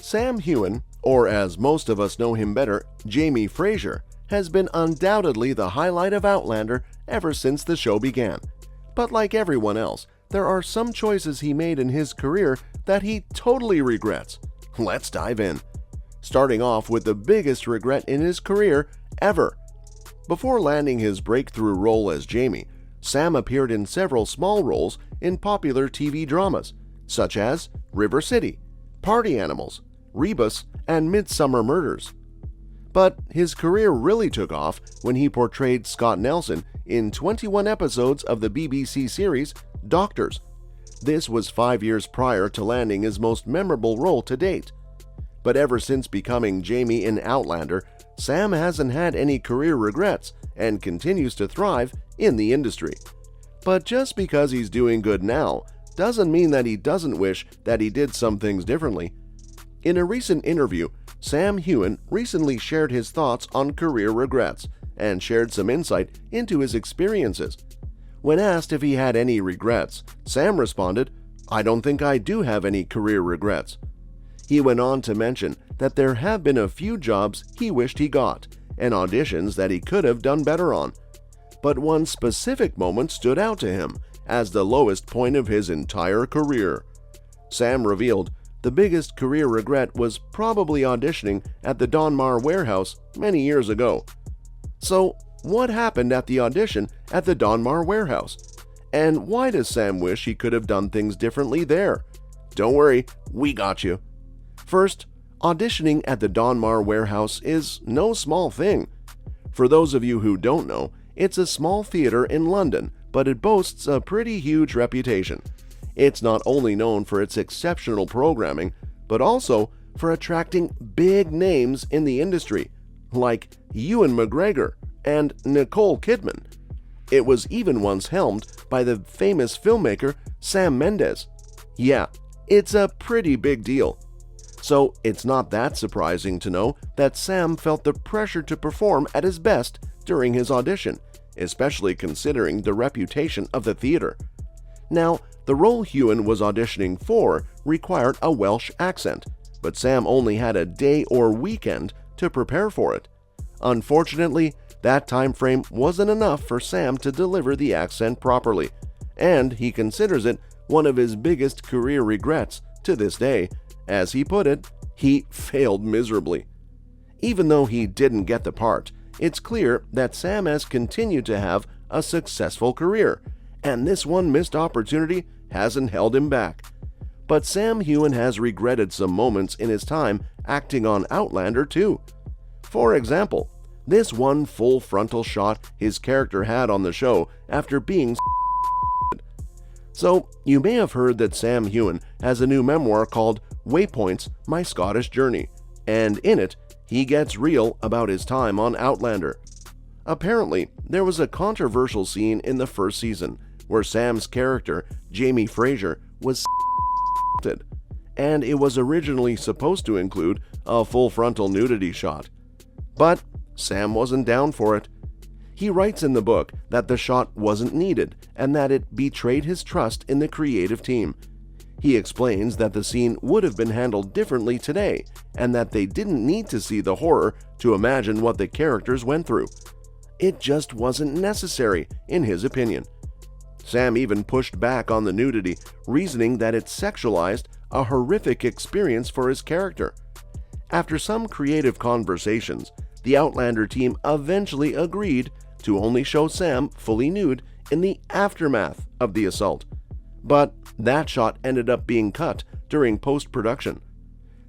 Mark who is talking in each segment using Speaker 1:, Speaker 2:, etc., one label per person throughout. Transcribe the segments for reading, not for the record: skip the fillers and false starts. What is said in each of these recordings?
Speaker 1: Sam Heughan, or as most of us know him better, Jamie Fraser, has been undoubtedly the highlight of Outlander ever since the show began. But like everyone else, there are some choices he made in his career that he totally regrets. Let's dive in. Starting off with the biggest regret in his career ever. Before landing his breakthrough role as Jamie, Sam appeared in several small roles in popular TV dramas, such as River City, Party Animals, Rebus, and Midsummer Murders. But his career really took off when he portrayed Scott Nelson in 21 episodes of the BBC series Doctors. This was 5 years prior to landing his most memorable role to date. But ever since becoming Jamie in Outlander, Sam hasn't had any career regrets and continues to thrive in the industry. But just because he's doing good now doesn't mean that he doesn't wish that he did some things differently. In a recent interview, Sam Heughan recently shared his thoughts on career regrets and shared some insight into his experiences. When asked if he had any regrets, Sam responded, "I don't think I do have any career regrets." He went on to mention that there have been a few jobs he wished he got and auditions that he could have done better on. But one specific moment stood out to him as the lowest point of his entire career. Sam revealed the biggest career regret was probably auditioning at the Donmar warehouse many years ago. So, what happened at the audition at the Donmar warehouse? And why does Sam wish he could have done things differently there? Don't worry, we got you. First, auditioning at the Donmar warehouse is no small thing. For those of you who don't know, it's a small theater in London, but it boasts a pretty huge reputation. It's not only known for its exceptional programming, but also for attracting big names in the industry, like Ewan McGregor and Nicole Kidman. It was even once helmed by the famous filmmaker Sam Mendes. Yeah, it's a pretty big deal. So it's not that surprising to know that Sam felt the pressure to perform at his best during his audition, especially considering the reputation of the theater. Now, the role Heughan was auditioning for required a Welsh accent, but Sam only had a day or weekend to prepare for it. Unfortunately, that time frame wasn't enough for Sam to deliver the accent properly, and he considers it one of his biggest career regrets to this day. As he put it, he failed miserably. Even though he didn't get the part, it's clear that Sam has continued to have a successful career, and this one missed opportunity hasn't held him back. But Sam Heughan has regretted some moments in his time acting on Outlander too. For example, this one full frontal shot his character had on the show after being So, you may have heard that Sam Heughan has a new memoir called Waypoints: My Scottish Journey, and in it, he gets real about his time on Outlander. Apparently, there was a controversial scene in the first season where Sam's character, Jamie Fraser, was and it was originally supposed to include a full frontal nudity shot. But Sam wasn't down for it. He writes in the book that the shot wasn't needed and that it betrayed his trust in the creative team. He explains that the scene would have been handled differently today and that they didn't need to see the horror to imagine what the characters went through. It just wasn't necessary, in his opinion. Sam even pushed back on the nudity, reasoning that it sexualized a horrific experience for his character. After some creative conversations, the Outlander team eventually agreed to only show Sam fully nude in the aftermath of the assault. But that shot ended up being cut during post-production.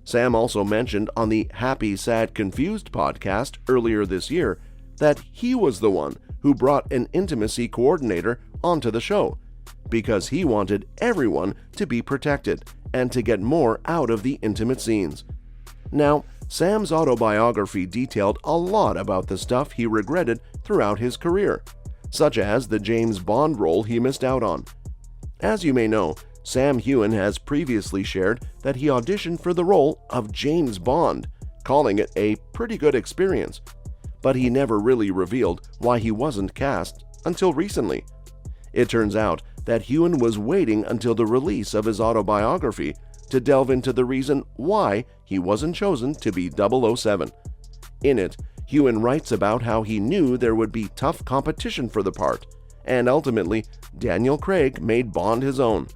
Speaker 1: Sam also mentioned on the Happy, Sad, Confused podcast earlier this year that he was the one who brought an intimacy coordinator onto the show because he wanted everyone to be protected and to get more out of the intimate scenes. Now, Sam's autobiography detailed a lot about the stuff he regretted throughout his career, such as the James Bond role he missed out on. As you may know, Sam Heughan has previously shared that he auditioned for the role of James Bond, calling it a pretty good experience. But he never really revealed why he wasn't cast until recently. It turns out that Heughan was waiting until the release of his autobiography to delve into the reason why he wasn't chosen to be 007. In it, Heughan writes about how he knew there would be tough competition for the part, and ultimately, Daniel Craig made Bond his own.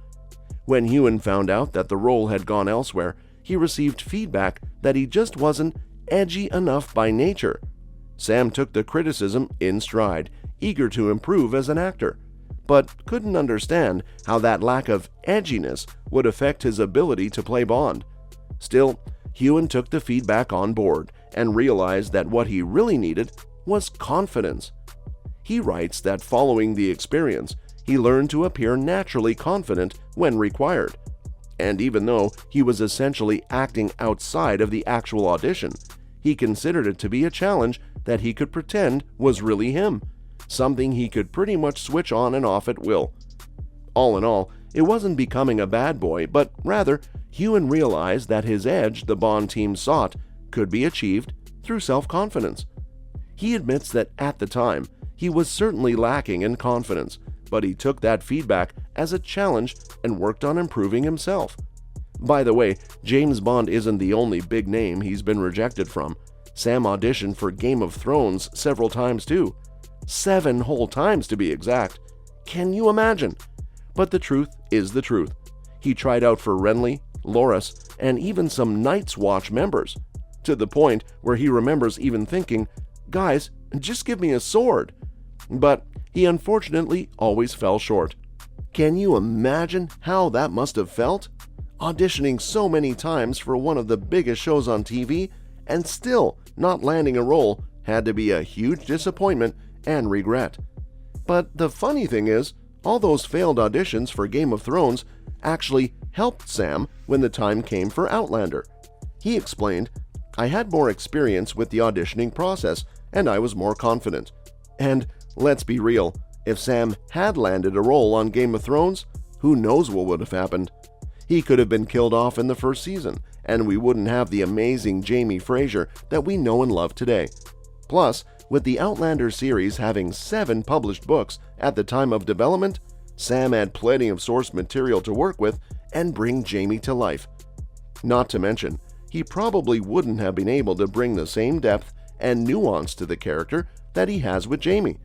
Speaker 1: When Heughan found out that the role had gone elsewhere, he received feedback that he just wasn't edgy enough by nature. Sam took the criticism in stride, eager to improve as an actor, but couldn't understand how that lack of edginess would affect his ability to play Bond. Still, Heughan took the feedback on board and realized that what he really needed was confidence. He writes that following the experience, he learned to appear naturally confident when required. And even though he was essentially acting outside of the actual audition, he considered it to be a challenge that he could pretend was really him, something he could pretty much switch on and off at will. All in all, it wasn't becoming a bad boy, but rather, Heughan realized that his edge the Bond team sought could be achieved through self-confidence. He admits that at the time, he was certainly lacking in confidence, but he took that feedback as a challenge and worked on improving himself. By the way, James Bond isn't the only big name he's been rejected from. Sam auditioned for Game of Thrones several times too. 7 whole times to be exact. Can you imagine? But the truth is the truth. He tried out for Renly, Loras, and even some Night's Watch members, to the point where he remembers even thinking, "Guys, just give me a sword." But he unfortunately always fell short. Can you imagine how that must have felt? Auditioning so many times for one of the biggest shows on TV and still not landing a role had to be a huge disappointment and regret. But the funny thing is, all those failed auditions for Game of Thrones actually helped Sam when the time came for Outlander. He explained, "I had more experience with the auditioning process and I was more confident." And let's be real, if Sam had landed a role on Game of Thrones, who knows what would have happened? He could have been killed off in the first season, and we wouldn't have the amazing Jamie Fraser that we know and love today. Plus, with the Outlander series having 7 published books at the time of development, Sam had plenty of source material to work with and bring Jamie to life. Not to mention, he probably wouldn't have been able to bring the same depth and nuance to the character that he has with Jamie.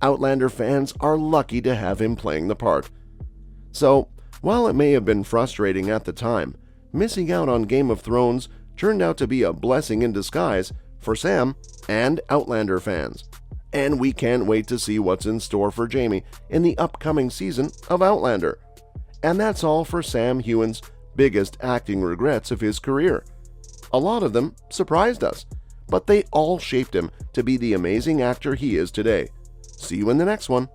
Speaker 1: Outlander fans are lucky to have him playing the part. So, while it may have been frustrating at the time, missing out on Game of Thrones turned out to be a blessing in disguise for Sam and Outlander fans. And we can't wait to see what's in store for Jamie in the upcoming season of Outlander. And that's all for Sam Heughan's biggest acting regrets of his career. A lot of them surprised us, but they all shaped him to be the amazing actor he is today. See you in the next one.